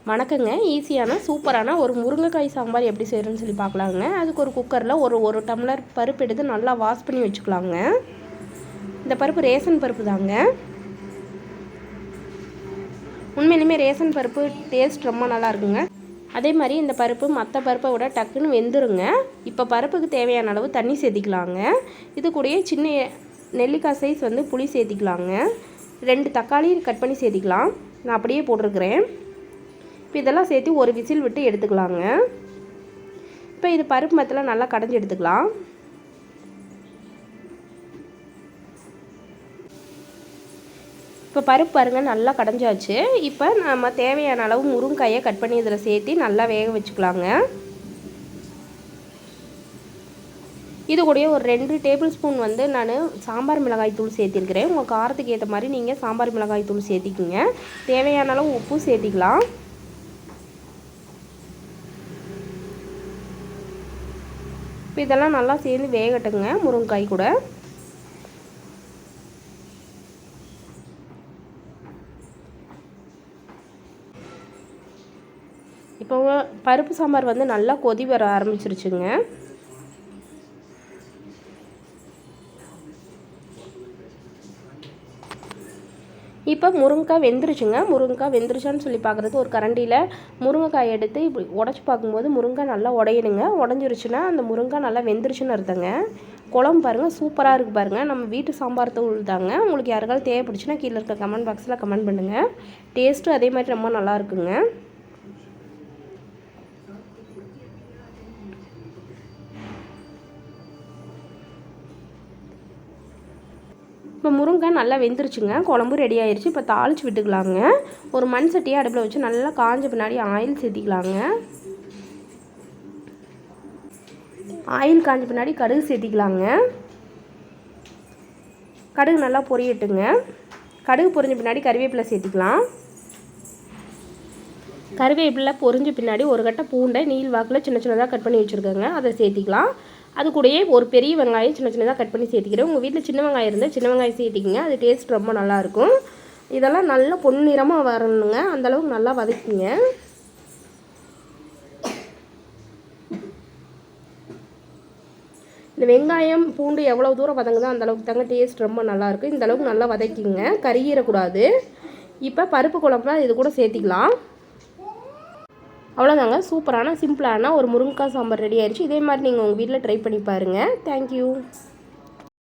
வணக்கங்க. ஈஸியான சூப்பரான ஒரு முருங்கைக்காய் சாம்பார் எப்படி செய்கிறேன்னு சொல்லி பார்க்கலாங்க. அதுக்கு ஒரு குக்கரில் ஒரு டம்ளர் பருப்பு எடுத்து நல்லா வாஷ் பண்ணி வச்சுக்கலாங்க. இந்த பருப்பு ரேஷன் பருப்பு தாங்க. உண்மையிலுமே ரேஷன் பருப்பு டேஸ்ட் ரொம்ப நல்லா இருக்குங்க. அதே மாதிரி இந்த பருப்பு மற்ற பருப்பை விட டக்குன்னு வெந்துருங்க. இப்போ பருப்புக்கு தேவையான அளவு தண்ணி சேர்த்திக்கலாங்க. இது கூடயே சின்ன நெல்லிக்காய் சைஸ் புளி சேர்த்திக்கலாங்க. 2 தக்காளி கட் பண்ணி சேர்த்திக்கலாம். நான் அப்படியே போட்டிருக்கிறேன். இப்போ இதெல்லாம் சேர்த்து ஒரு விசில் விட்டு எடுத்துக்கலாங்க. இப்போ இது பருப்பு மத்தில் நல்லா கடைஞ்சி எடுத்துக்கலாம். இப்போ பருப்பு பாருங்கள் நல்லா கடைஞ்சாச்சு. இப்போ நம்ம தேவையான அளவு முருங்கைக்காயை கட் பண்ணி இதில் சேர்த்து நல்லா வேக வச்சுக்கலாங்க. இது கூட ஒரு 2 டேபிள் ஸ்பூன் நான் சாம்பார் மிளகாய் தூள் சேர்த்திருக்கிறேன். உங்கள் காரத்துக்கு ஏற்ற மாதிரி நீங்கள் சாம்பார் மிளகாய் தூள் சேர்த்திக்கிங்க. தேவையான அளவு உப்பு சேர்த்திக்கலாம். இப்போ இதெல்லாம் நல்லா சேர்ந்து வேகட்டுங்க முருங்கைக்காய் கூட. இப்போ பருப்பு சாம்பார் நல்லா கொதி வர ஆரம்பிச்சிருச்சுங்க. இப்போ முருங்கைக்காய் வெந்துருச்சுங்க. முருங்கைக்காய் வெந்துருச்சான்னு சொல்லி பார்க்குறதுக்கு ஒரு கரண்டியில் முருங்கைக்காய் எடுத்து இப்படி உடச்சி பார்க்கும்போது முருங்கைக்காய் நல்லா உடையணுங்க. உடஞ்சிருச்சுன்னா அந்த முருங்கைக்காய் நல்லா வெந்துருச்சுன்னு அர்த்தங்க. குழம்பு பாருங்கள் சூப்பராக இருக்குது பாருங்கள். நம்ம வீட்டு சாம்பார் தூள் தாங்க. உங்களுக்கு யாருக்காவது தேவைப்படுச்சுன்னா கீழே இருக்க கமெண்ட் பாக்ஸில் கமெண்ட் பண்ணுங்கள். டேஸ்ட்டும் அதே மாதிரி ரொம்ப நல்லா இருக்குங்க. இப்போ முருங்கை நல்லா வெந்துருச்சுங்க. குழம்பு ரெடி ஆயிடுச்சு. இப்போ தாளித்து விட்டுக்கலாங்க. ஒரு மண் சட்டியை அடுப்பில் வச்சு நல்லா காஞ்ச பின்னாடி ஆயில் சேர்த்திக்கலாங்க. ஆயில் காஞ்ச பின்னாடி கடுகு சேர்த்திக்கலாங்க. கடுகு நல்லா பொரியட்டுங்க. கடுகு பொரிஞ்ச பின்னாடி கறிவேப்பிலை சேர்த்திக்கலாம். கறிவேப்பிலை பொரிஞ்ச பின்னாடி ஒரு கட்டை பூண்டை நீள் வாக்கில் சின்ன சின்னதாக கட் பண்ணி வச்சுருக்கேங்க. அதை சேர்த்திக்கலாம். அது கூடயே ஒரு பெரிய வெங்காயம் சின்ன சின்னதாக கட் பண்ணி சேர்த்திக்கிறேன். உங்கள் வீட்டில் சின்ன வெங்காயம் இருந்தால் சின்ன வெங்காயம் சேர்த்திக்கிங்க. அது டேஸ்ட் ரொம்ப நல்லாயிருக்கும். இதெல்லாம் நல்லா பொன்னிறமாக வரணுங்க. அந்தளவுக்கு நல்லா வதக்கிங்க. இந்த வெங்காயம் பூண்டு எவ்வளோ தூரம் வதங்குதோ அந்தளவுக்கு தாங்க டேஸ்ட் ரொம்ப நல்லாயிருக்கும். இந்தளவுக்கு நல்லா வதக்கிங்க, கருகிடக்கூடாது. இப்போ பருப்பு குழம்புல இது கூட சேர்த்திக்கலாம். அவ்வளோதாங்க. சூப்பரான சிம்பிளான ஒரு முருங்கைக்காய் சாம்பார் ரெடி ஆயிடுச்சு. இதே மாதிரி நீங்கள் உங்கள் வீட்டில் ட்ரை பண்ணி பாருங்கள். தேங்க்யூ.